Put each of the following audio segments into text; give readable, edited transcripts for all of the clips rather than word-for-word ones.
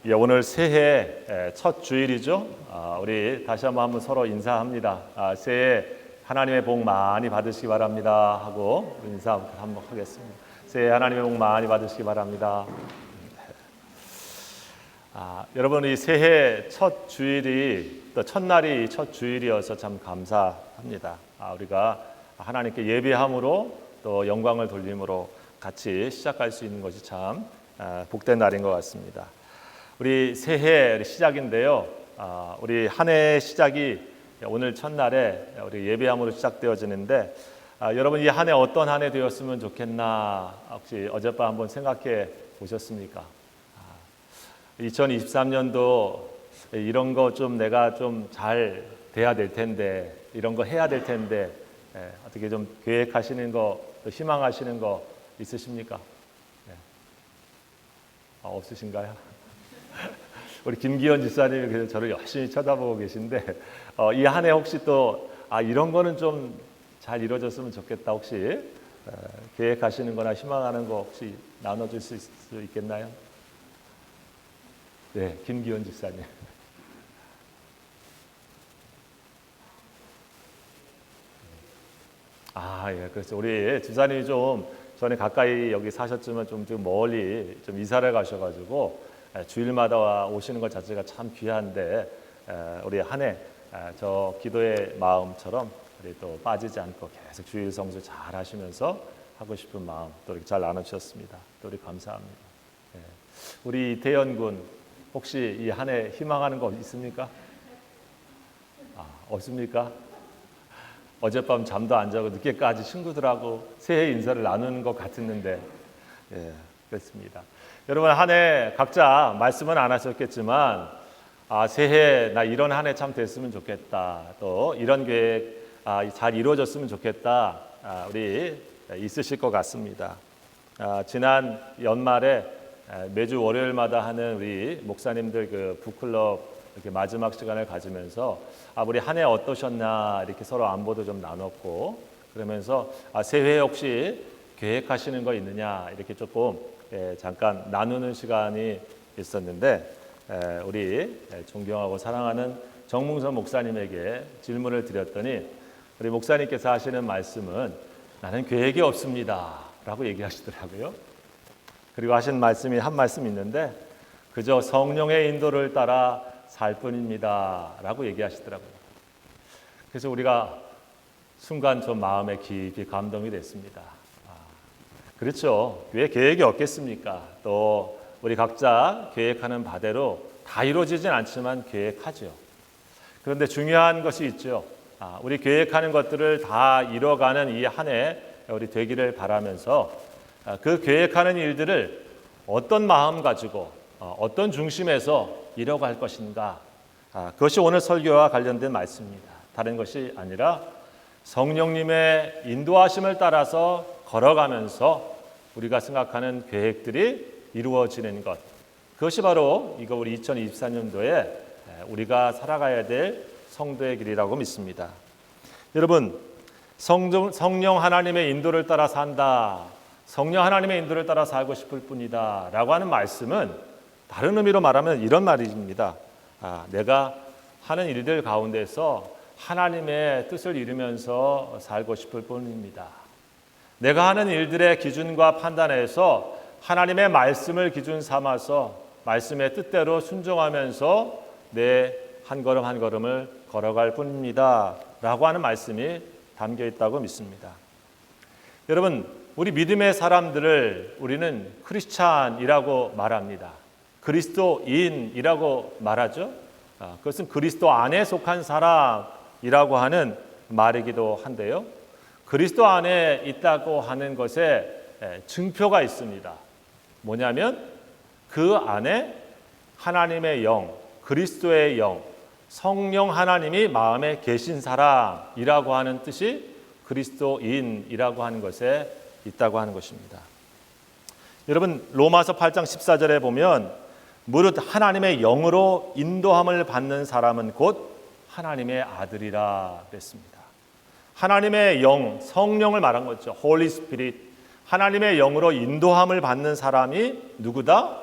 예, 오늘 새해 첫 주일이죠. 우리 다시 한번 서로 인사합니다. 새해 하나님의 복 많이 받으시기 바랍니다 하고 인사 한번 하겠습니다. 새해 하나님의 복 많이 받으시기 바랍니다. 여러분, 이 새해 첫 주일이 또 첫날이 첫 주일이어서 참 감사합니다. 우리가 하나님께 예배함으로 또 영광을 돌림으로 같이 시작할 수 있는 것이 참 복된 날인 것 같습니다. 우리 새해 시작인데요. 우리 한 해의 시작이 오늘 첫날에 우리 예배함으로 시작되어지는데 여러분, 이 한 해 어떤 한 해 되었으면 좋겠나 혹시 어젯밤 한번 생각해 보셨습니까? 2023년도 이런 거 좀 내가 좀 잘 돼야 될 텐데, 이런 거 해야 될 텐데 어떻게 좀 계획하시는 거, 또 희망하시는 거 있으십니까? 없으신가요? 우리 김기현 집사님이 그래서 저를 열심히 쳐다보고 계신데 이 한 해 혹시 또 이런 거는 좀 잘 이루어졌으면 좋겠다 혹시 계획하시는 거나 희망하는 거 혹시 나눠줄 수 있겠나요? 네, 김기현 집사님. 예, 그렇죠. 우리 집사님이 좀 전에 가까이 여기 사셨지만 좀 멀리 좀 이사를 가셔가지고 주일마다 오시는 것 자체가 참 귀한데 우리 한 해 저 기도의 마음처럼 우리 또 빠지지 않고 계속 주일 성수 잘 하시면서 하고 싶은 마음 또 이렇게 잘 나눠주셨습니다. 또 우리 감사합니다. 우리 이태연 군 혹시 이 한 해 희망하는 거 있습니까? 없습니까? 어젯밤 잠도 안 자고 늦게까지 친구들하고 새해 인사를 나누는 것 같았는데 그렇습니다. 여러분, 한 해 각자 말씀은 안 하셨겠지만 새해 나 이런 한 해 참 됐으면 좋겠다, 또 이런 계획 잘 이루어졌으면 좋겠다, 우리 있으실 것 같습니다. 지난 연말에 매주 월요일마다 하는 우리 목사님들 그 북클럽 이렇게 마지막 시간을 가지면서 우리 한 해 어떠셨나 이렇게 서로 안부도 좀 나눴고, 그러면서 새해 혹시 계획하시는 거 있느냐 이렇게 조금 잠깐 나누는 시간이 있었는데 우리 존경하고 사랑하는 정몽선 목사님에게 질문을 드렸더니 우리 목사님께서 하시는 말씀은 나는 계획이 없습니다 라고 얘기하시더라고요. 그리고 하신 말씀이 한 말씀 있는데 그저 성령의 인도를 따라 살 뿐입니다 라고 얘기하시더라고요. 그래서 우리가 순간 좀 마음에 깊이 감동이 됐습니다. 그렇죠. 왜 계획이 없겠습니까? 또 우리 각자 계획하는 바대로 다 이루어지진 않지만 계획하죠. 그런데 중요한 것이 있죠. 우리 계획하는 것들을 다 이뤄가는 이 한 해 우리 되기를 바라면서 그 계획하는 일들을 어떤 마음 가지고 어떤 중심에서 이뤄갈 것인가, 그것이 오늘 설교와 관련된 말씀입니다. 다른 것이 아니라 성령님의 인도하심을 따라서 걸어가면서 우리가 생각하는 계획들이 이루어지는 것, 그것이 바로 이거 우리 2024년도에 우리가 살아가야 될 성도의 길이라고 믿습니다. 여러분, 성령 하나님의 인도를 따라 산다, 성령 하나님의 인도를 따라 살고 싶을 뿐이다 라고 하는 말씀은 다른 의미로 말하면 이런 말입니다. 내가 하는 일들 가운데서 하나님의 뜻을 이루면서 살고 싶을 뿐입니다. 내가 하는 일들의 기준과 판단에서 하나님의 말씀을 기준 삼아서 말씀의 뜻대로 순종하면서 내 한 걸음 한 걸음을 걸어갈 뿐입니다 라고 하는 말씀이 담겨 있다고 믿습니다. 여러분, 우리 믿음의 사람들을 우리는 크리스찬이라고 말합니다. 그리스도인이라고 말하죠. 그것은 그리스도 안에 속한 사람이라고 하는 말이기도 한데요. 그리스도 안에 있다고 하는 것에 증표가 있습니다. 뭐냐면 그 안에 하나님의 영, 그리스도의 영, 성령 하나님이 마음에 계신 사람이라고 하는 뜻이 그리스도인이라고 하는 것에 있다고 하는 것입니다. 여러분, 로마서 8장 14절에 보면 무릇 하나님의 영으로 인도함을 받는 사람은 곧 하나님의 아들이라 그랬습니다. 하나님의 영, 성령을 말한 거죠. Holy Spirit, 하나님의 영으로 인도함을 받는 사람이 누구다?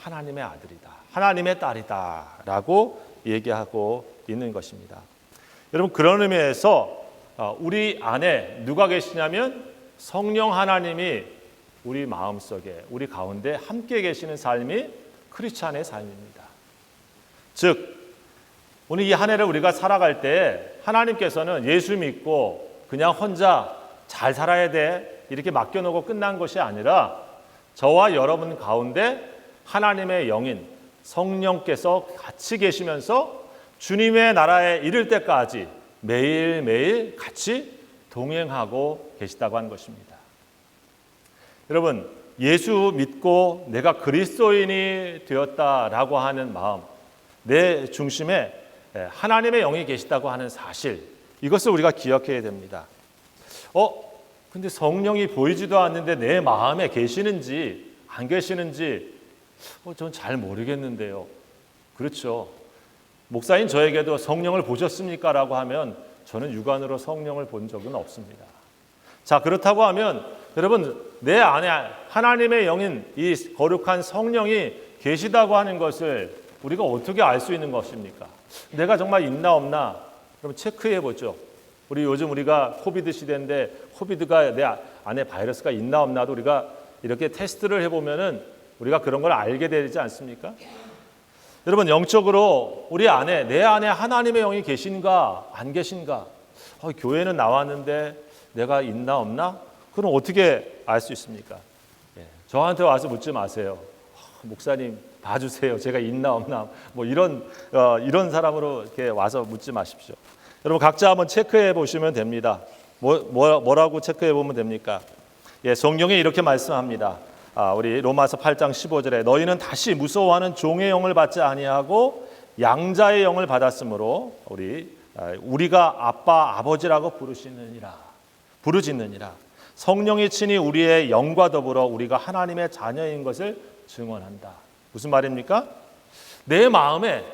하나님의 아들이다, 하나님의 딸이다라고 얘기하고 있는 것입니다. 여러분, 그런 의미에서 우리 안에 누가 계시냐면 성령 하나님이 우리 마음속에, 우리 가운데 함께 계시는 삶이 크리스찬의 삶입니다. 즉, 오늘 이 한 해를 우리가 살아갈 때 하나님께서는 예수 믿고 그냥 혼자 잘 살아야 돼 이렇게 맡겨놓고 끝난 것이 아니라 저와 여러분 가운데 하나님의 영인 성령께서 같이 계시면서 주님의 나라에 이를 때까지 매일매일 같이 동행하고 계시다고 하는 것입니다. 여러분, 예수 믿고 내가 그리스도인이 되었다라고 하는 마음, 내 중심에 하나님의 영이 계시다고 하는 사실, 이것을 우리가 기억해야 됩니다. 근데 성령이 보이지도 않는데 내 마음에 계시는지 안 계시는지 전 잘 모르겠는데요. 그렇죠. 목사님, 저에게도 성령을 보셨습니까? 라고 하면 저는 육안으로 성령을 본 적은 없습니다. 자, 그렇다고 하면 여러분, 내 안에 하나님의 영인 이 거룩한 성령이 계시다고 하는 것을 우리가 어떻게 알 수 있는 것입니까? 내가 정말 있나 없나? 그럼 체크해 보죠. 요즘 우리가 코비드 시대인데 코비드가 내 안에 바이러스가 있나 없나도 우리가 이렇게 테스트를 해보면은 우리가 그런 걸 알게 되지 않습니까? 여러분, 영적으로 우리 안에, 내 안에 하나님의 영이 계신가 안 계신가? 교회는 나왔는데 내가 있나 없나? 그럼 어떻게 알 수 있습니까? 저한테 와서 묻지 마세요. 목사님 봐주세요. 제가 있나 없나? 뭐 이런 사람으로 이렇게 와서 묻지 마십시오. 여러분, 각자 한번 체크해 보시면 됩니다. 뭐라고 체크해 보면 됩니까? 성경에 이렇게 말씀합니다. 우리 로마서 8장 15절에 너희는 다시 무서워하는 종의 영을 받지 아니하고 양자의 영을 받았으므로 우리가 아빠 아버지라고 부르짖느니라. 성령이 친히 우리의 영과 더불어 우리가 하나님의 자녀인 것을 증언한다. 무슨 말입니까? 내 마음에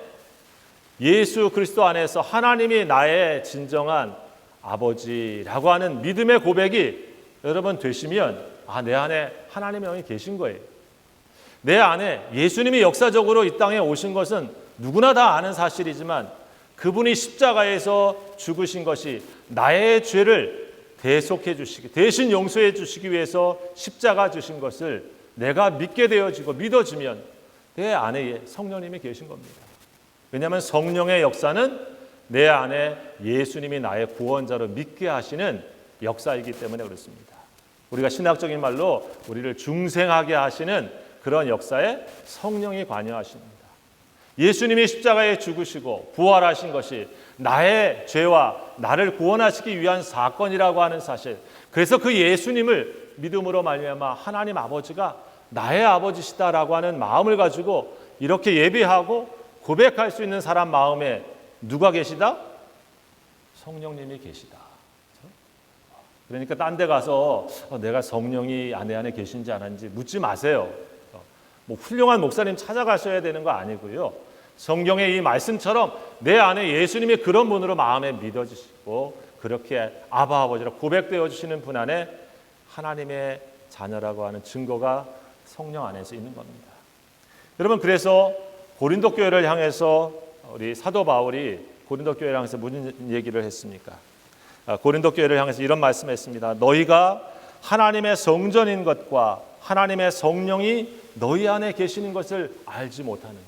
예수 그리스도 안에서 하나님이 나의 진정한 아버지라고 하는 믿음의 고백이 여러분 되시면 내 안에 하나님의 영이 계신 거예요. 내 안에 예수님이 역사적으로 이 땅에 오신 것은 누구나 다 아는 사실이지만 그분이 십자가에서 죽으신 것이 나의 죄를 대속해 주시기, 대신 용서해 주시기 위해서 십자가 주신 것을 내가 믿게 되어지고 믿어지면 내 안에 성령님이 계신 겁니다. 왜냐하면 성령의 역사는 내 안에 예수님이 나의 구원자로 믿게 하시는 역사이기 때문에 그렇습니다. 우리가 신학적인 말로 우리를 중생하게 하시는 그런 역사에 성령이 관여하십니다. 예수님이 십자가에 죽으시고 부활하신 것이 나의 죄와 나를 구원하시기 위한 사건이라고 하는 사실, 그래서 그 예수님을 믿음으로 말미암아 하나님 아버지가 나의 아버지시다라고 하는 마음을 가지고 이렇게 예배하고 고백할 수 있는 사람 마음에 누가 계시다? 성령님이 계시다. 그러니까 딴 데 가서 내가 성령이 내 안에 계신지 안 하는지 묻지 마세요. 훌륭한 목사님 찾아가셔야 되는 거 아니고요. 성경의 이 말씀처럼 내 안에 예수님이 그런 분으로 마음에 믿어지시고 그렇게 아바 아버지라 고백되어 주시는 분 안에 하나님의 자녀라고 하는 증거가 성령 안에서 있는 겁니다. 여러분, 그래서 고린도 교회를 향해서 우리 사도 바울이 고린도 교회를 향해서 무슨 얘기를 했습니까? 고린도 교회를 향해서 이런 말씀했습니다. 너희가 하나님의 성전인 것과 하나님의 성령이 너희 안에 계시는 것을 알지 못하느냐.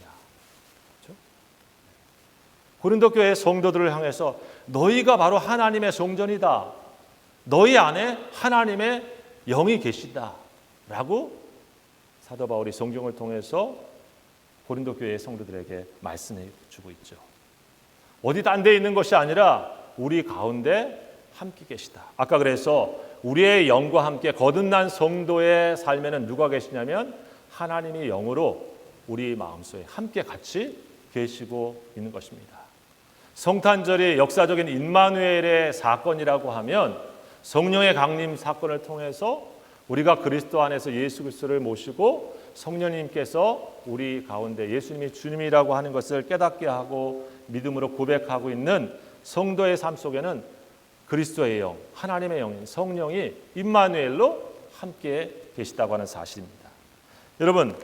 그렇죠? 고린도 교회 성도들을 향해서 너희가 바로 하나님의 성전이다. 너희 안에 하나님의 영이 계시다. 라고 사도 바울이 성경을 통해서 고린도 교회의 성도들에게 말씀해 주고 있죠. 어디 딴 데 있는 것이 아니라 우리 가운데 함께 계시다. 아까 그래서 우리의 영과 함께 거듭난 성도의 삶에는 누가 계시냐면 하나님이 영으로 우리 마음속에 함께 같이 계시고 있는 것입니다. 성탄절이 역사적인 임마누엘의 사건이라고 하면 성령의 강림 사건을 통해서 우리가 그리스도 안에서 예수 그리스도를 모시고 성령님께서 우리 가운데 예수님이 주님이라고 하는 것을 깨닫게 하고 믿음으로 고백하고 있는 성도의 삶 속에는 그리스도의 영, 하나님의 영인 성령이 임마누엘로 함께 계시다고 하는 사실입니다. 여러분,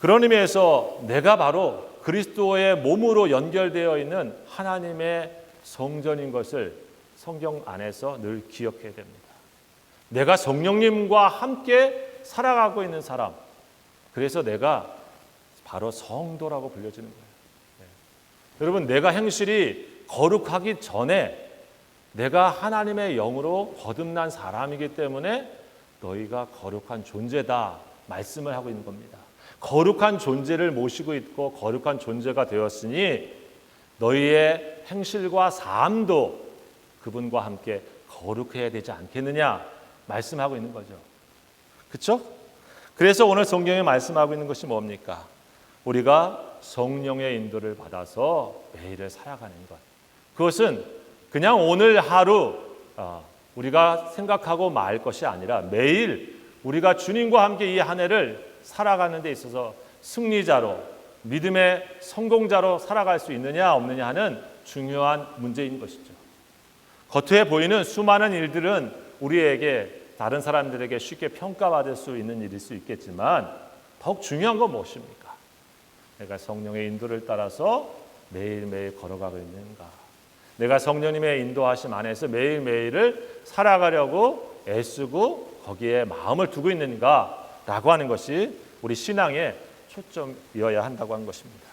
그런 의미에서 내가 바로 그리스도의 몸으로 연결되어 있는 하나님의 성전인 것을 성경 안에서 늘 기억해야 됩니다. 내가 성령님과 함께 살아가고 있는 사람, 그래서 내가 바로 성도라고 불려지는 거예요. 네. 여러분, 내가 행실이 거룩하기 전에 내가 하나님의 영으로 거듭난 사람이기 때문에 너희가 거룩한 존재다 말씀을 하고 있는 겁니다. 거룩한 존재를 모시고 있고 거룩한 존재가 되었으니 너희의 행실과 삶도 그분과 함께 거룩해야 되지 않겠느냐 말씀하고 있는 거죠. 그렇죠? 그래서 오늘 성경에 말씀하고 있는 것이 뭡니까? 우리가 성령의 인도를 받아서 매일을 살아가는 것. 그것은 그냥 오늘 하루 우리가 생각하고 말 것이 아니라 매일 우리가 주님과 함께 이 한 해를 살아가는 데 있어서 승리자로, 믿음의 성공자로 살아갈 수 있느냐 없느냐 하는 중요한 문제인 것이죠. 겉에 보이는 수많은 일들은 우리에게, 다른 사람들에게 쉽게 평가받을 수 있는 일일 수 있겠지만 더욱 중요한 건 무엇입니까? 내가 성령의 인도를 따라서 매일매일 걸어가고 있는가? 내가 성령님의 인도하심 안에서 매일매일을 살아가려고 애쓰고 거기에 마음을 두고 있는가라고 하는 것이 우리 신앙의 초점이어야 한다고 하는 것입니다.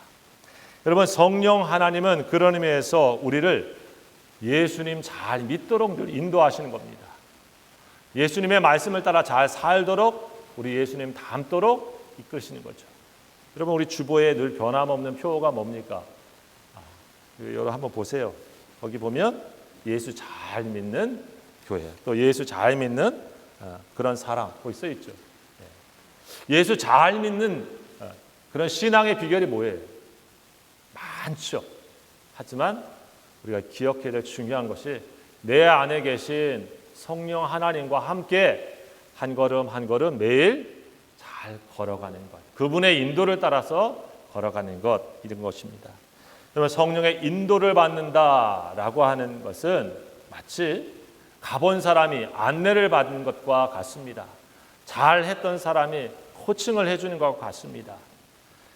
여러분, 성령 하나님은 그런 의미에서 우리를 예수님 잘 믿도록 늘 인도하시는 겁니다. 예수님의 말씀을 따라 잘 살도록, 우리 예수님 닮도록 이끄시는 거죠. 여러분, 우리 주보에 늘 변함없는 표가 뭡니까? 여러분 한번 보세요. 거기 보면 예수 잘 믿는 교회, 또 예수 잘 믿는 그런 사람 거기 써 있죠. 예수 잘 믿는 그런 신앙의 비결이 뭐예요? 많죠. 하지만 우리가 기억해야 될 중요한 것이 내 안에 계신 성령 하나님과 함께 한 걸음 한 걸음 매일 잘 걸어가는 것, 그분의 인도를 따라서 걸어가는 것, 이런 것입니다. 그러면 성령의 인도를 받는다라고 하는 것은 마치 가본 사람이 안내를 받는 것과 같습니다. 잘했던 사람이 코칭을 해주는 것과 같습니다.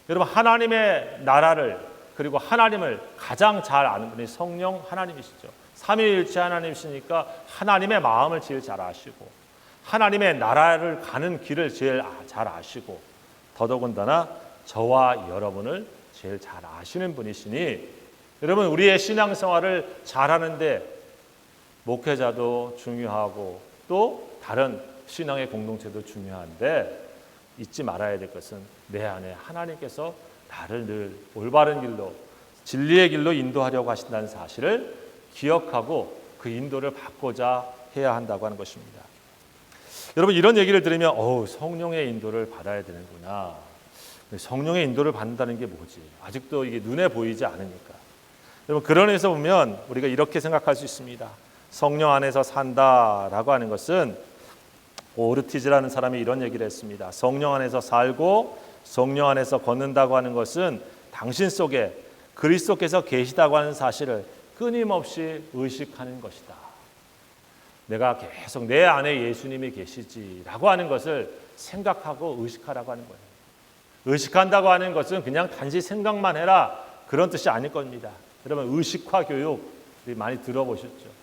여러분, 하나님의 나라를, 그리고 하나님을 가장 잘 아는 분이 성령 하나님이시죠. 삼위일체 하나님이시니까 하나님의 마음을 제일 잘 아시고 하나님의 나라를 가는 길을 제일 잘 아시고 더더군다나 저와 여러분을 제일 잘 아시는 분이시니, 여러분, 우리의 신앙생활을 잘하는데 목회자도 중요하고 또 다른 신앙의 공동체도 중요한데 잊지 말아야 될 것은 내 안에 하나님께서 나를 늘 올바른 길로, 진리의 길로 인도하려고 하신다는 사실을 기억하고 그 인도를 받고자 해야 한다고 하는 것입니다. 여러분, 이런 얘기를 들으면 성령의 인도를 받아야 되는구나. 성령의 인도를 받는다는 게 뭐지? 아직도 이게 눈에 보이지 않으니까. 여러분, 그런 의미에서 보면 우리가 이렇게 생각할 수 있습니다. 성령 안에서 산다라고 하는 것은, 오르티즈라는 사람이 이런 얘기를 했습니다. 성령 안에서 살고 성령 안에서 걷는다고 하는 것은 당신 속에 그리스도께서 계시다고 하는 사실을 끊임없이 의식하는 것이다. 내가 계속 내 안에 예수님이 계시지라고 하는 것을 생각하고 의식하라고 하는 거예요. 의식한다고 하는 것은 그냥 단지 생각만 해라, 그런 뜻이 아닐 겁니다. 여러분, 의식화 교육 많이 들어보셨죠?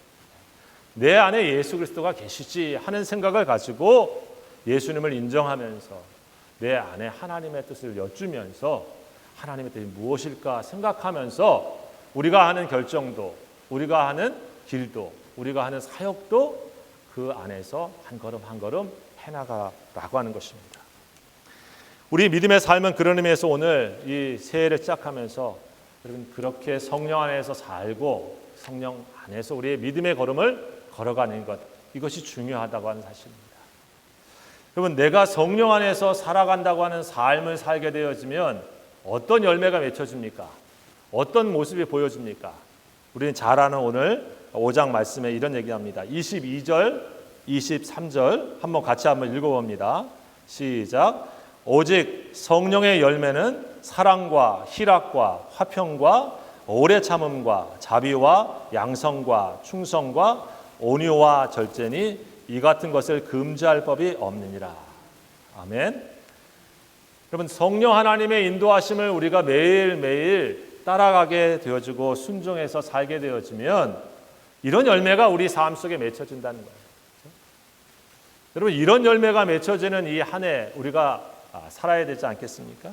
내 안에 예수 그리스도가 계시지 하는 생각을 가지고 예수님을 인정하면서 내 안에 하나님의 뜻을 여쭈면서 하나님의 뜻이 무엇일까 생각하면서 우리가 하는 결정도, 우리가 하는 길도, 우리가 하는 사역도 그 안에서 한 걸음 한 걸음 해나가라고 하는 것입니다. 우리 믿음의 삶은 그런 의미에서 오늘 이 새해를 시작하면서 여러분, 그렇게 성령 안에서 살고 성령 안에서 우리의 믿음의 걸음을 걸어가는 것, 이것이 중요하다고 하는 사실입니다. 여러분, 내가 성령 안에서 살아간다고 하는 삶을 살게 되어지면 어떤 열매가 맺혀집니까? 어떤 모습이 보여집니까? 우리는 잘 아는 오늘 5장 말씀에 이런 얘기합니다. 22절, 23절 한번 읽어봅니다. 시작. 오직 성령의 열매는 사랑과 희락과 화평과 오래 참음과 자비와 양성과 충성과 온유와 절제니 이 같은 것을 금지할 법이 없느니라. 아멘. 여러분, 성령 하나님의 인도하심을 우리가 매일매일 따라가게 되어지고 순종해서 살게 되어지면 이런 열매가 우리 삶 속에 맺혀진다는 거예요. 여러분, 이런 열매가 맺혀지는 이 한 해 우리가 살아야 되지 않겠습니까?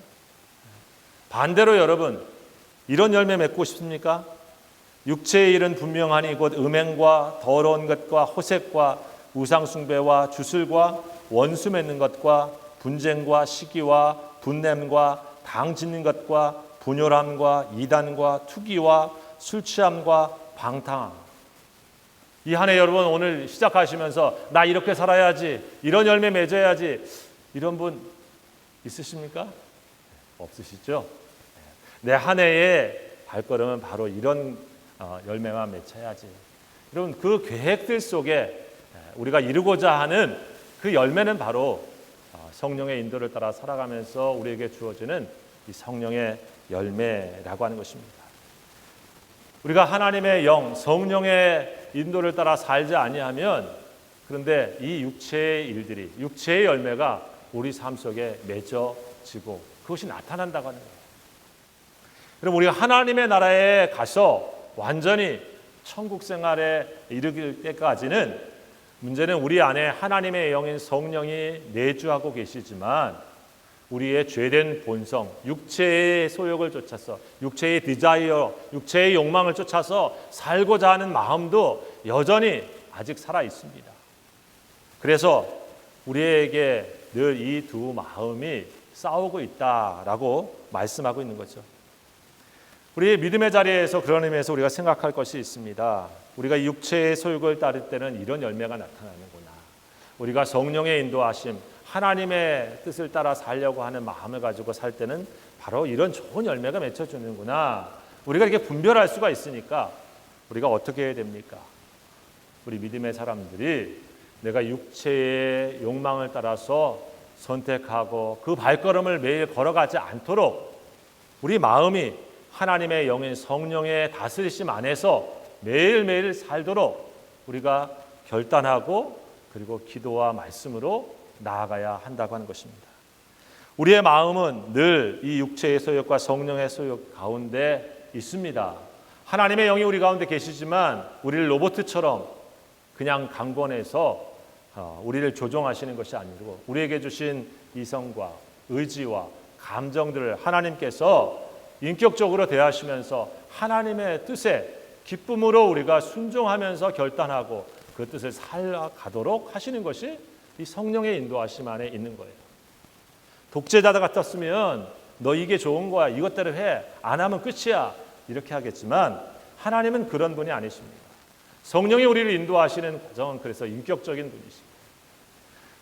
반대로 여러분, 이런 열매 맺고 싶습니까? 육체의 일은 분명하니 곧 음행과 더러운 것과 호색과 우상숭배와 주술과 원수 맺는 것과 분쟁과 시기와 분냄과 당 짓는 것과 분열함과 이단과 투기와 술 취함과 방탕함. 이 한 해 여러분 오늘 시작하시면서 나 이렇게 살아야지, 이런 열매 맺어야지, 이런 분 있으십니까? 없으시죠? 내 한 해의 발걸음은 바로 이런 열매만 맺혀야지. 여러분, 그 계획들 속에 우리가 이루고자 하는 그 열매는 바로 성령의 인도를 따라 살아가면서 우리에게 주어지는 이 성령의 열매라고 하는 것입니다. 우리가 하나님의 영, 성령의 인도를 따라 살지 아니하면, 그런데 이 육체의 일들이, 육체의 열매가 우리 삶 속에 맺어지고 그것이 나타난다고 하는 거예요. 여러분, 우리가 하나님의 나라에 가서 완전히 천국 생활에 이르길 때까지는, 문제는 우리 안에 하나님의 영인 성령이 내주하고 계시지만 우리의 죄된 본성, 육체의 소욕을 쫓아서, 육체의 디자이어, 육체의 욕망을 쫓아서 살고자 하는 마음도 여전히 아직 살아 있습니다. 그래서 우리에게 늘 이 두 마음이 싸우고 있다라고 말씀하고 있는 거죠. 우리의 믿음의 자리에서 그런 의미에서 우리가 생각할 것이 있습니다. 우리가 육체의 소욕을 따를 때는 이런 열매가 나타나는구나. 우리가 성령의 인도하심, 하나님의 뜻을 따라 살려고 하는 마음을 가지고 살 때는 바로 이런 좋은 열매가 맺혀주는구나. 우리가 이렇게 분별할 수가 있으니까 우리가 어떻게 해야 됩니까? 우리 믿음의 사람들이 내가 육체의 욕망을 따라서 선택하고 그 발걸음을 매일 걸어가지 않도록 우리 마음이 하나님의 영인 성령의 다스리심 안에서 매일매일 살도록 우리가 결단하고 그리고 기도와 말씀으로 나아가야 한다고 하는 것입니다. 우리의 마음은 늘 이 육체의 소욕과 성령의 소욕 가운데 있습니다. 하나님의 영이 우리 가운데 계시지만 우리를 로봇처럼 그냥 강권해서 우리를 조종하시는 것이 아니고 우리에게 주신 이성과 의지와 감정들을 하나님께서 인격적으로 대하시면서 하나님의 뜻에 기쁨으로 우리가 순종하면서 결단하고 그 뜻을 살아가도록 하시는 것이 이 성령의 인도하심 안에 있는 거예요. 독재자들 같았으면 너 이게 좋은 거야, 이것대로 해, 안 하면 끝이야, 이렇게 하겠지만 하나님은 그런 분이 아니십니다. 성령이 우리를 인도하시는 과정은 그래서 인격적인 분이십니다.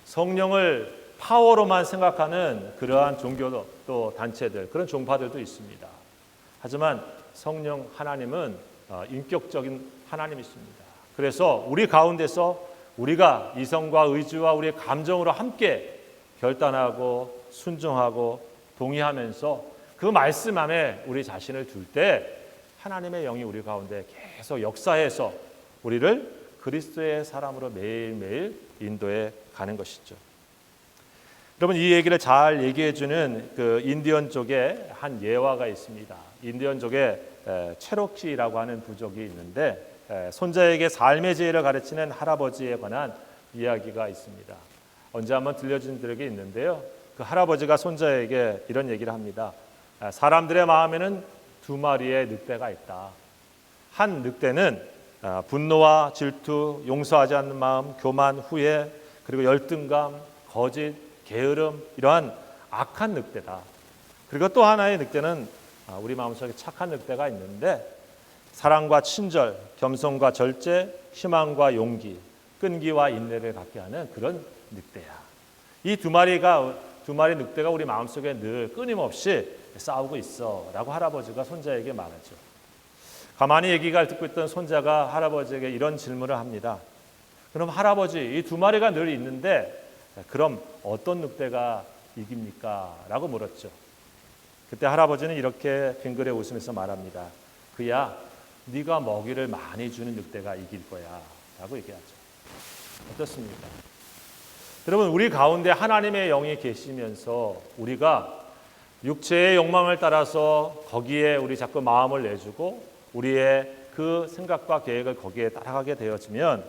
성령을 파워로만 생각하는 그러한 종교 또 단체들, 그런 종파들도 있습니다. 하지만 성령 하나님은 인격적인 하나님이십니다. 그래서 우리 가운데서 우리가 이성과 의지와 우리의 감정으로 함께 결단하고 순종하고 동의하면서 그 말씀 안에 우리 자신을 둘 때 하나님의 영이 우리 가운데 계속 역사해서 우리를 그리스도의 사람으로 매일매일 인도해 가는 것이죠. 여러분, 이 얘기를 잘 얘기해 주는 그 인디언 쪽에 한 예화가 있습니다. 인디언족에 체로키라고 하는 부족이 있는데 손자에게 삶의 지혜를 가르치는 할아버지에 관한 이야기가 있습니다. 언제 한번 들려준 적이 있는데요. 그 할아버지가 손자에게 이런 얘기를 합니다. 사람들의 마음에는 두 마리의 늑대가 있다. 한 늑대는 분노와 질투, 용서하지 않는 마음, 교만, 후회, 그리고 열등감, 거짓, 게으름, 이러한 악한 늑대다. 그리고 또 하나의 늑대는 우리 마음속에 착한 늑대가 있는데 사랑과 친절, 겸손과 절제, 희망과 용기, 끈기와 인내를 갖게 하는 그런 늑대야. 이 두 마리 늑대가 우리 마음속에 늘 끊임없이 싸우고 있어 라고 할아버지가 손자에게 말하죠. 가만히 얘기를 듣고 있던 손자가 할아버지에게 이런 질문을 합니다. 그럼 할아버지, 이 두 마리가 늘 있는데 그럼 어떤 늑대가 이깁니까? 라고 물었죠. 그때 할아버지는 이렇게 빙그레 웃으면서 말합니다. 그야 네가 먹이를 많이 주는 늑대가 이길 거야 라고 얘기하죠. 어떻습니까? 여러분, 우리 가운데 하나님의 영이 계시면서 우리가 육체의 욕망을 따라서 거기에 우리 자꾸 마음을 내주고 우리의 그 생각과 계획을 거기에 따라가게 되어지면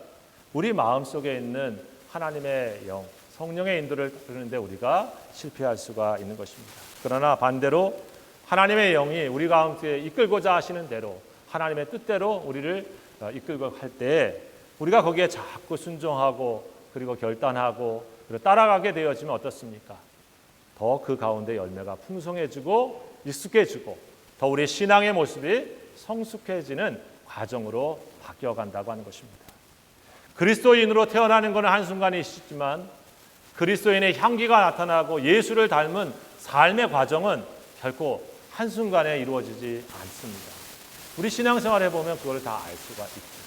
우리 마음속에 있는 하나님의 영, 성령의 인도를 따르는데 우리가 실패할 수가 있는 것입니다. 그러나 반대로 하나님의 영이 우리 가운데 이끌고자 하시는 대로 하나님의 뜻대로 우리를 이끌고 할 때 우리가 거기에 자꾸 순종하고 그리고 결단하고 그리고 따라가게 되어지면 어떻습니까? 더 그 가운데 열매가 풍성해지고 익숙해지고 더 우리의 신앙의 모습이 성숙해지는 과정으로 바뀌어간다고 하는 것입니다. 그리스도인으로 태어나는 것은 한순간이 있지만 그리스도인의 향기가 나타나고 예수를 닮은 삶의 과정은 결코 한순간에 이루어지지 않습니다. 우리 신앙생활에 보면 그걸 다 알 수가 있죠.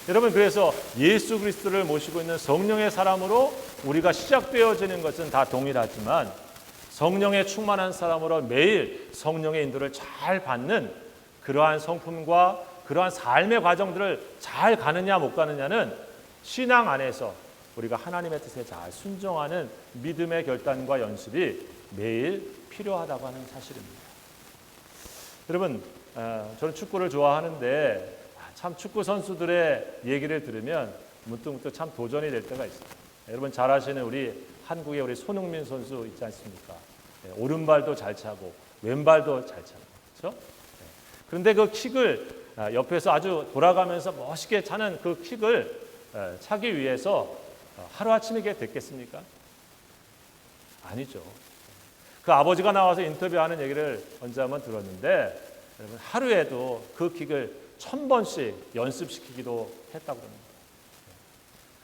여러분, 그래서 예수 그리스도를 모시고 있는 성령의 사람으로 우리가 시작되어지는 것은 다 동일하지만 성령에 충만한 사람으로 매일 성령의 인도를 잘 받는 그러한 성품과 그러한 삶의 과정들을 잘 가느냐 못 가느냐는 신앙 안에서 우리가 하나님의 뜻에 잘 순종하는 믿음의 결단과 연습이 매일 필요하다고 하는 사실입니다. 여러분, 저는 축구를 좋아하는데 참 축구 선수들의 얘기를 들으면 문득문득 참 도전이 될 때가 있어요. 여러분 잘 아시는 우리 한국의 우리 손흥민 선수 있지 않습니까? 오른발도 잘 차고 왼발도 잘 차고 그렇죠? 그런데 그 킥을 옆에서 아주 돌아가면서 멋있게 차는 그 킥을 차기 위해서 하루아침에 됐겠습니까? 아니죠. 그 아버지가 나와서 인터뷰하는 얘기를 언제 한번 들었는데 여러분 하루에도 그 킥을 1000번씩 연습시키기도 했다고 합니다.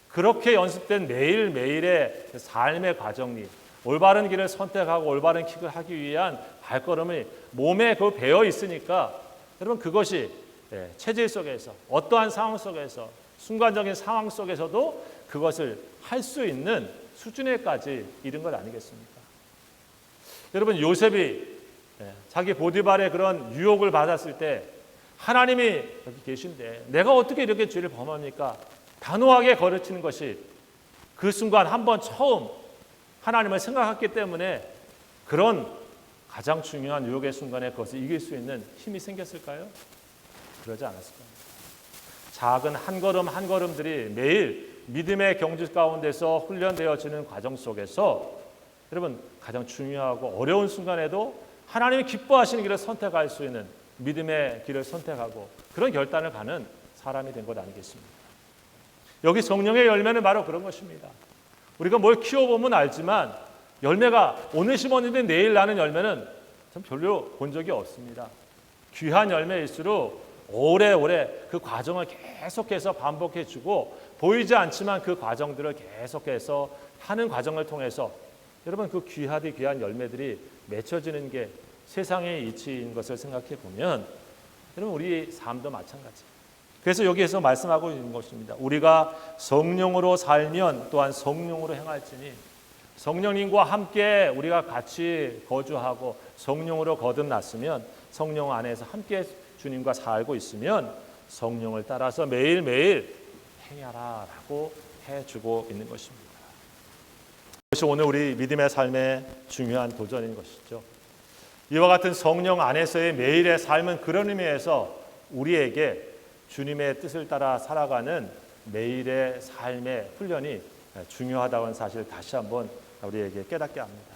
그렇게 연습된 매일매일의 삶의 과정이 올바른 길을 선택하고 올바른 킥을 하기 위한 발걸음이 몸에 그 배어 있으니까 여러분 그것이 체질 속에서 어떠한 상황 속에서 순간적인 상황 속에서도 그것을 할 수 있는 수준에까지 이른 것 아니겠습니까? 여러분 요셉이 자기 보디발의 그런 유혹을 받았을 때 하나님이 여기 계신데 내가 어떻게 이렇게 죄를 범합니까? 단호하게 거르치는 것이 그 순간 한번 처음 하나님을 생각했기 때문에 그런 가장 중요한 유혹의 순간에 그것을 이길 수 있는 힘이 생겼을까요? 그러지 않았을 겁니다. 작은 한 걸음 한 걸음들이 매일 믿음의 경주 가운데서 훈련되어지는 과정 속에서 여러분 가장 중요하고 어려운 순간에도 하나님이 기뻐하시는 길을 선택할 수 있는 믿음의 길을 선택하고 그런 결단을 가는 사람이 된 것 아니겠습니까? 여기 성령의 열매는 바로 그런 것입니다. 우리가 뭘 키워보면 알지만 열매가 오늘 심었는데 내일 나는 열매는 참 별로 본 적이 없습니다. 귀한 열매일수록 오래오래 그 과정을 계속해서 반복해주고 보이지 않지만 그 과정들을 계속해서 하는 과정을 통해서 여러분 그 귀하디 귀한 열매들이 맺혀지는 게 세상의 이치인 것을 생각해 보면 여러분 우리 삶도 마찬가지예요. 그래서 여기에서 말씀하고 있는 것입니다. 우리가 성령으로 살면 또한 성령으로 행할지니 성령님과 함께 우리가 같이 거주하고 성령으로 거듭났으면 성령 안에서 함께 주님과 살고 있으면 성령을 따라서 매일매일 행하라라고 해주고 있는 것입니다. 그것이 오늘 우리 믿음의 삶의 중요한 도전인 것이죠. 이와 같은 성령 안에서의 매일의 삶은 그런 의미에서 우리에게 주님의 뜻을 따라 살아가는 매일의 삶의 훈련이 중요하다는 사실을 다시 한번 우리에게 깨닫게 합니다.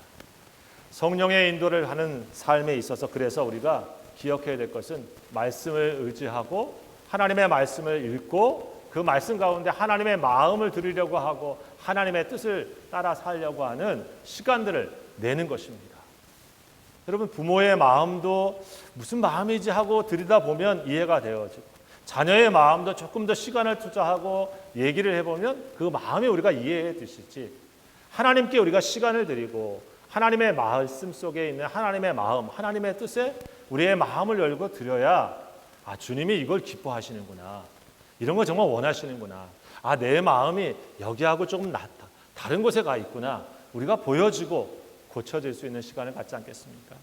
성령의 인도를 하는 삶에 있어서 그래서 우리가 기억해야 될 것은 말씀을 의지하고 하나님의 말씀을 읽고 그 말씀 가운데 하나님의 마음을 들으려고 하고 하나님의 뜻을 따라 살려고 하는 시간들을 내는 것입니다. 여러분 부모의 마음도 무슨 마음이지 하고 들여다보면 이해가 되어지고 자녀의 마음도 조금 더 시간을 투자하고 얘기를 해보면 그 마음이 우리가 이해해 주실지 하나님께 우리가 시간을 드리고 하나님의 말씀 속에 있는 하나님의 마음, 하나님의 뜻에 우리의 마음을 열고 드려야 아 주님이 이걸 기뻐하시는구나. 이런 거 정말 원하시는구나. 아 내 마음이 여기하고 조금 다른 곳에 가 있구나. 우리가 보여지고 고쳐질 수 있는 시간을 갖지 않겠습니까?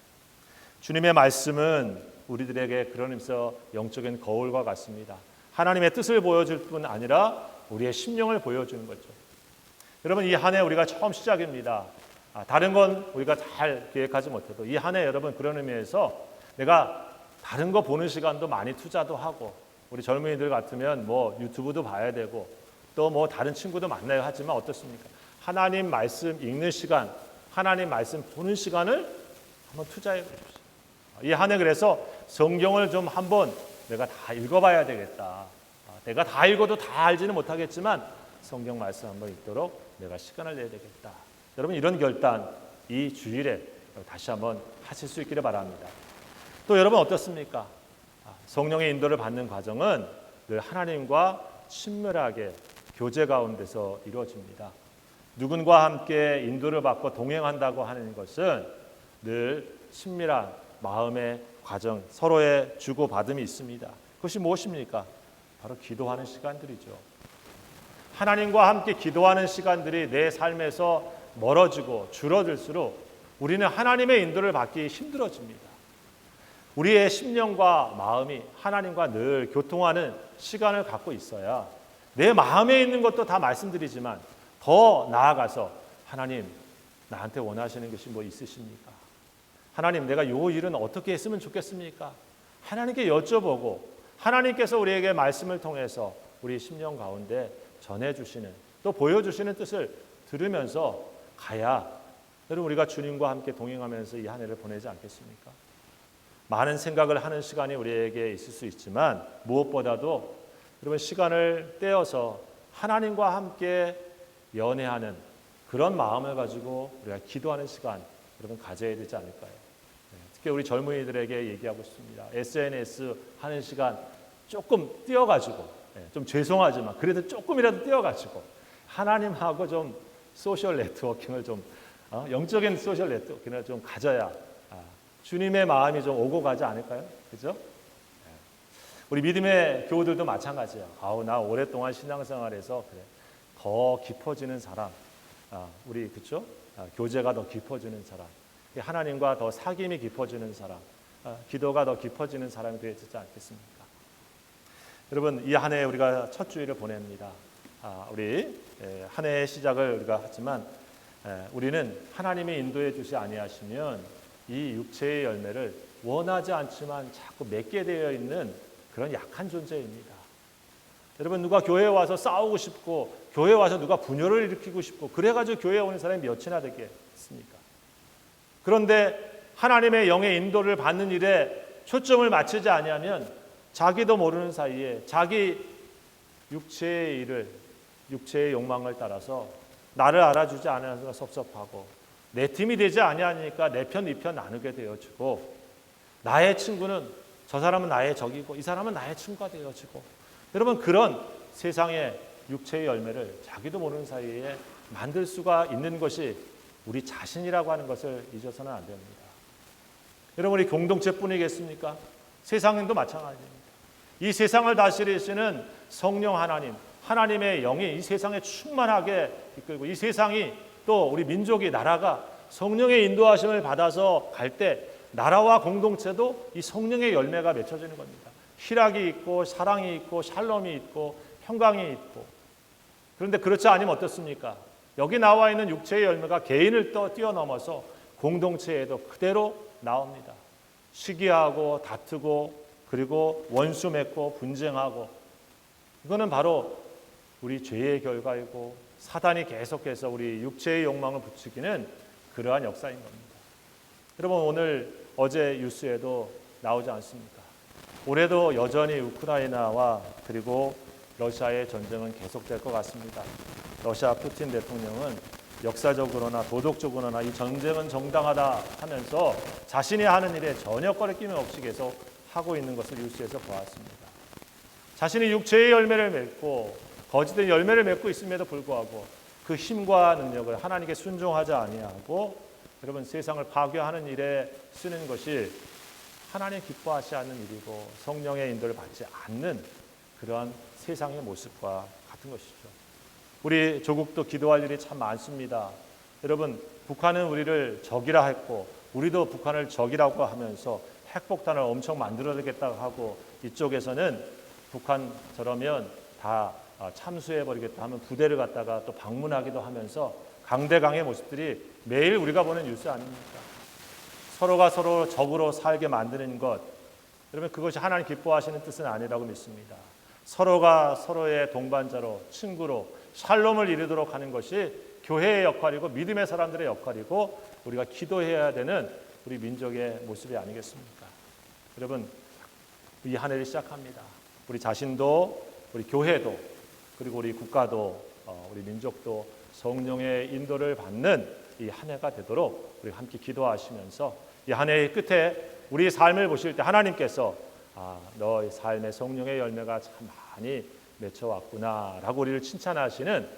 주님의 말씀은 우리들에게 그런 의미에서 영적인 거울과 같습니다. 하나님의 뜻을 보여줄 뿐 아니라 우리의 심령을 보여주는 거죠. 여러분 이 한 해 우리가 처음 시작입니다. 다른 건 우리가 잘 계획하지 못해도 이 한 해 여러분 그런 의미에서 내가 다른 거 보는 시간도 많이 투자도 하고 우리 젊은이들 같으면 뭐 유튜브도 봐야 되고 또 뭐 다른 친구도 만나야 하지만 어떻습니까? 하나님 말씀 읽는 시간, 하나님 말씀 보는 시간을 한번 투자해 보십시오. 이 한 해 그래서 성경을 좀 한번 내가 다 읽어봐야 되겠다. 내가 다 읽어도 다 알지는 못하겠지만 성경 말씀 한번 읽도록 내가 시간을 내야 되겠다. 여러분 이런 결단 이 주일에 다시 한번 하실 수 있기를 바랍니다. 또 여러분 어떻습니까? 성령의 인도를 받는 과정은 늘 하나님과 친밀하게 교제 가운데서 이루어집니다. 누군가 함께 인도를 받고 동행한다고 하는 것은 늘 친밀한 마음의 과정, 서로의 주고받음이 있습니다. 그것이 무엇입니까? 바로 기도하는 시간들이죠. 하나님과 함께 기도하는 시간들이 내 삶에서 멀어지고 줄어들수록 우리는 하나님의 인도를 받기 힘들어집니다. 우리의 심령과 마음이 하나님과 늘 교통하는 시간을 갖고 있어야 내 마음에 있는 것도 다 말씀드리지만 더 나아가서 하나님 나한테 원하시는 것이 뭐 있으십니까? 하나님 내가 이 일은 어떻게 했으면 좋겠습니까? 하나님께 여쭤보고 하나님께서 우리에게 말씀을 통해서 우리 심령 가운데 전해주시는 또 보여주시는 뜻을 들으면서 가야 여러분 우리가 주님과 함께 동행하면서 이 한 해를 보내지 않겠습니까? 많은 생각을 하는 시간이 우리에게 있을 수 있지만 무엇보다도 여러분 시간을 떼어서 하나님과 함께 연애하는 그런 마음을 가지고 우리가 기도하는 시간 여러분 가져야 되지 않을까요? 특히 우리 젊은이들에게 얘기하고 싶습니다. SNS 하는 시간 조금 띄어가지고 좀 죄송하지만 그래도 조금이라도 띄어가지고 하나님하고 좀 소셜 네트워킹을 좀 영적인 소셜 네트워킹을 좀 가져야 주님의 마음이 좀 오고 가지 않을까요? 그죠? 우리 믿음의 교우들도 마찬가지야. 나 오랫동안 신앙생활에서 그래. 더 깊어지는 사람, 우리 그죠? 교제가 더 깊어지는 사람, 하나님과 더 사귐이 깊어지는 사람, 기도가 더 깊어지는 사람이 되지 않겠습니까? 여러분 이 한 해 우리가 첫 주일을 보냅니다. 우리 한 해의 시작을 우리가 하지만 우리는 하나님의 인도해 주시 아니하시면 이 육체의 열매를 원하지 않지만 자꾸 맺게 되어 있는 그런 약한 존재입니다. 여러분 누가 교회에 와서 싸우고 싶고 교회에 와서 누가 분열을 일으키고 싶고 그래가지고 교회에 오는 사람이 몇이나 되겠습니까? 그런데 하나님의 영의 인도를 받는 일에 초점을 맞추지 아니하면 자기도 모르는 사이에 자기 육체의 일을 육체의 욕망을 따라서 나를 알아주지 않아서 섭섭하고 내 팀이 되지 아니하니까 내 편, 이 편 나누게 되어지고 나의 친구는 저 사람은 나의 적이고 이 사람은 나의 친구가 되어지고 여러분 그런 세상의 육체의 열매를 자기도 모르는 사이에 만들 수가 있는 것이 우리 자신이라고 하는 것을 잊어서는 안 됩니다. 여러분 우리 공동체뿐이겠습니까? 세상도 마찬가지입니다. 이 세상을 다스리시는 성령 하나님, 하나님의 영이 이 세상에 충만하게 이끌고 이 세상이 또 우리 민족이 나라가 성령의 인도하심을 받아서 갈 때 나라와 공동체도 이 성령의 열매가 맺혀지는 겁니다. 희락이 있고 사랑이 있고 샬롬이 있고 평강이 있고 그런데 그렇지 않으면 어떻습니까? 여기 나와 있는 육체의 열매가 개인을 뛰어넘어서 공동체에도 그대로 나옵니다. 시기하고 다투고 그리고 원수 맺고 분쟁하고 이거는 바로 우리 죄의 결과이고 사단이 계속해서 우리 육체의 욕망을 부추기는 그러한 역사인 겁니다. 여러분 오늘 어제 뉴스에도 나오지 않습니까? 올해도 여전히 우크라이나와 그리고 러시아의 전쟁은 계속될 것 같습니다. 러시아 푸틴 대통령은 역사적으로나 도덕적으로나 이 전쟁은 정당하다 하면서 자신이 하는 일에 전혀 꺼리낌 없이 계속 하고 있는 것을 뉴스에서 보았습니다. 자신이 육체의 열매를 맺고 거짓된 열매를 맺고 있음에도 불구하고 그 힘과 능력을 하나님께 순종하지 아니하고 여러분 세상을 파괴하는 일에 쓰는 것이 하나님 기뻐하지 않는 일이고 성령의 인도를 받지 않는 그러한 세상의 모습과 같은 것이죠. 우리 조국도 기도할 일이 참 많습니다. 여러분 북한은 우리를 적이라 했고 우리도 북한을 적이라고 하면서 핵폭탄을 엄청 만들어내겠다고 하고 이쪽에서는 북한 저러면 다 참수해버리겠다 하면 부대를 갖다가 또 방문하기도 하면서 강대강의 모습들이 매일 우리가 보는 뉴스 아닙니까? 서로가 서로 적으로 살게 만드는 것, 여러분 그것이 하나님 기뻐하시는 뜻은 아니라고 믿습니다. 서로가 서로의 동반자로, 친구로 샬롬을 이루도록 하는 것이 교회의 역할이고 믿음의 사람들의 역할이고 우리가 기도해야 되는 우리 민족의 모습이 아니겠습니까? 여러분 이 한 해를 시작합니다. 우리 자신도, 우리 교회도, 그리고 우리 국가도, 우리 민족도 성령의 인도를 받는 이 한 해가 되도록 우리 함께 기도하시면서 이 한 해의 끝에 우리 삶을 보실 때 하나님께서 너의 삶의 성령의 열매가 참 많이 맺혀왔구나라고 우리를 칭찬하시는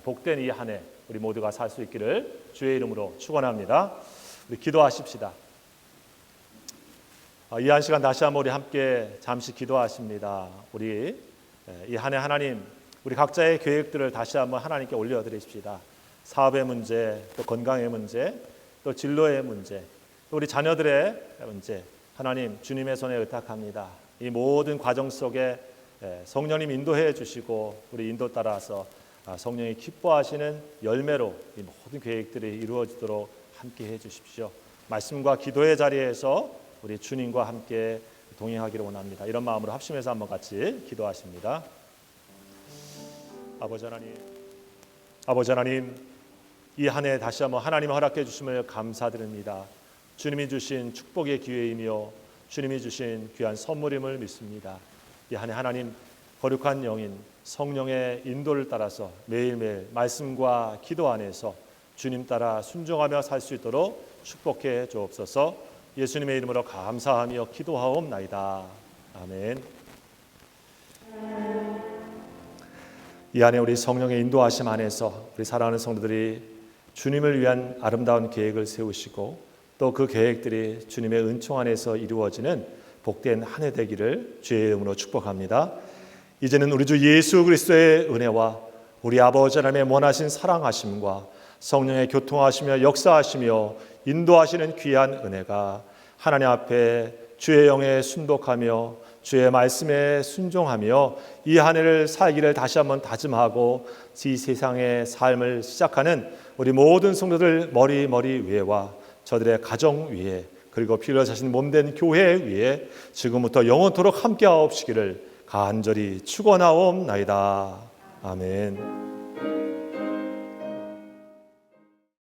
복된 이 한 해 우리 모두가 살 수 있기를 주의 이름으로 축원합니다. 우리 기도하십시다. 이 한 시간 다시 한번 우리 함께 잠시 기도하십니다. 우리 이 한 해 하나님 우리 각자의 계획들을 다시 한번 하나님께 올려드리십시다. 사업의 문제, 또 건강의 문제, 또 진로의 문제, 또 우리 자녀들의 문제 하나님 주님의 손에 의탁합니다. 이 모든 과정 속에 성령님 인도해 주시고 우리 인도 따라서 성령이 기뻐하시는 열매로 이 모든 계획들이 이루어지도록 함께 해 주십시오. 말씀과 기도의 자리에서 우리 주님과 함께 동행하기를 원합니다. 이런 마음으로 합심해서 한번 같이 기도하십니다. 아버지 하나님 이 한 해 다시 한번 하나님 허락해 주심을 감사드립니다. 주님이 주신 축복의 기회이며 주님이 주신 귀한 선물임을 믿습니다. 이 한 해 하나님 거룩한 영인 성령의 인도를 따라서 매일매일 말씀과 기도 안에서 주님 따라 순종하며 살 수 있도록 축복해 주옵소서. 예수님의 이름으로 감사하며 기도하옵나이다. 아멘. 이 안에 우리 성령의 인도하심 안에서 우리 사랑하는 성도들이 주님을 위한 아름다운 계획을 세우시고 또 그 계획들이 주님의 은총 안에서 이루어지는 복된 한 해 되기를 주의 이름으로 축복합니다. 이제는 우리 주 예수 그리스도의 은혜와 우리 아버지 하나님의 원하신 사랑하심과 성령의 교통하시며 역사하시며 인도하시는 귀한 은혜가 하나님 앞에 주의 영에 순독하며 주의 말씀에 순종하며 이 한 해를 살기를 다시 한번 다짐하고 이 세상의 삶을 시작하는 우리 모든 성도들 머리 위에와 저들의 가정 위에 그리고 필요 자신 몸된 교회 위에 지금부터 영원토록 함께하옵시기를 간절히 축원하옵나이다. 아멘.